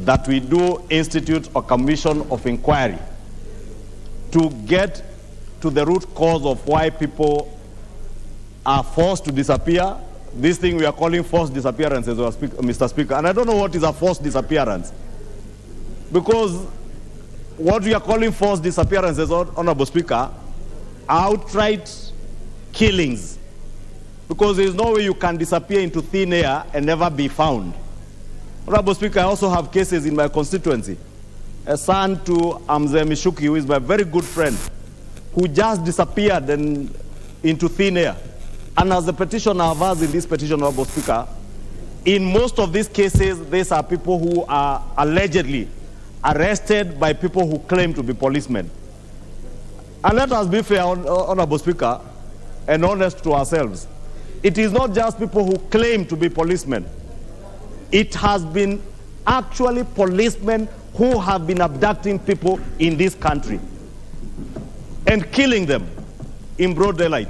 that we do institute a commission of inquiry to get to the root cause of why people are forced to disappear. This thing we are calling forced disappearances, Mr. Speaker. And I don't know what is a forced disappearance. Because what we are calling forced disappearances, Honorable Speaker, are outright killings. Because there is no way you can disappear into thin air and never be found. Honorable Speaker, I also have cases in my constituency. A son to Mzee Mishuki, who is my very good friend, who just disappeared into thin air. And as the petitioner has in this petition, Honorable Speaker, in most of these cases, these are people who are allegedly arrested by people who claim to be policemen. And let us be fair, Honorable Speaker, and honest to ourselves. It is not just people who claim to be policemen. It has been actually policemen who have been abducting people in this country and killing them in broad daylight.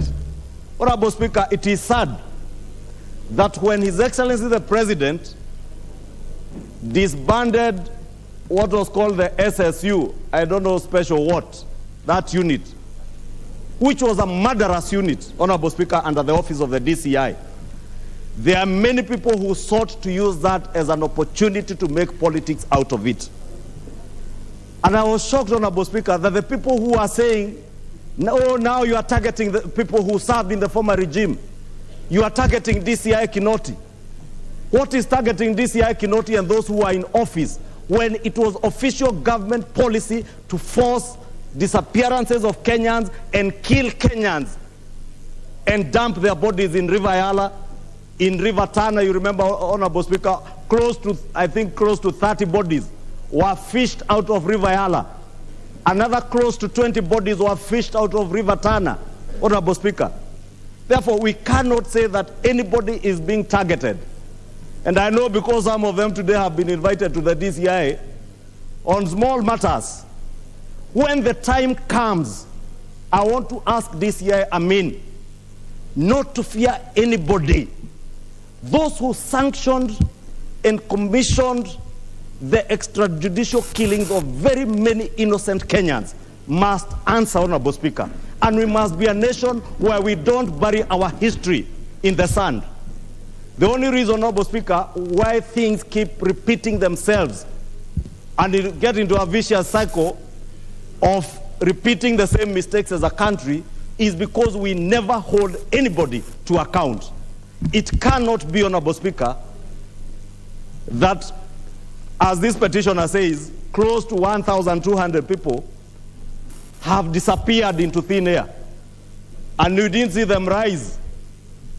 Honorable Speaker, it is sad that when His Excellency the President disbanded what was called the SSU, I don't know special what, that unit, which was a murderous unit, Honorable Speaker, under the office of the DCI. There are many people who sought to use that as an opportunity to make politics out of it. And I was shocked, Honorable Speaker, that the people who are saying, no, now you are targeting the people who served in the former regime. You are targeting DCI Kinoti. What is targeting DCI Kinoti and those who are in office when it was official government policy to force disappearances of Kenyans and kill Kenyans and dump their bodies in River Yala, in River Tana? You remember, Honorable Speaker, I think close to 30 bodies were fished out of River Yala. Another close to 20 bodies were fished out of River Tana, Honorable Speaker. Therefore, we cannot say that anybody is being targeted. And I know because some of them today have been invited to the DCI on small matters. When the time comes, I want to ask DCI Amin not to fear anybody. Those who sanctioned and commissioned the extrajudicial killings of very many innocent Kenyans must answer, Honorable Speaker. And we must be a nation where we don't bury our history in the sand. The only reason, Honorable Speaker, why things keep repeating themselves and get into a vicious cycle of repeating the same mistakes as a country is because we never hold anybody to account. It cannot be, Honorable Speaker, that, as this petitioner says, close to 1,200 people have disappeared into thin air. And you didn't see them rise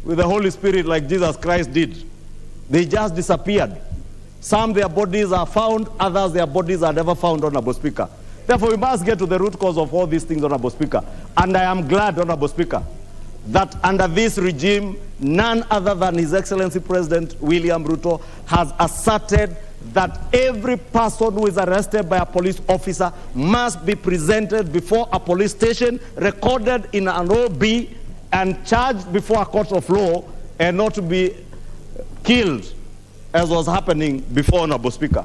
with the Holy Spirit like Jesus Christ did. They just disappeared. Some their bodies are found, others their bodies are never found, Honorable Speaker. Therefore, we must get to the root cause of all these things, Honorable Speaker. And I am glad, Honorable Speaker, that under this regime, none other than His Excellency President William Ruto has asserted that every person who is arrested by a police officer must be presented before a police station, recorded in an OB, and charged before a court of law, and not to be killed, as was happening before, Honorable Speaker.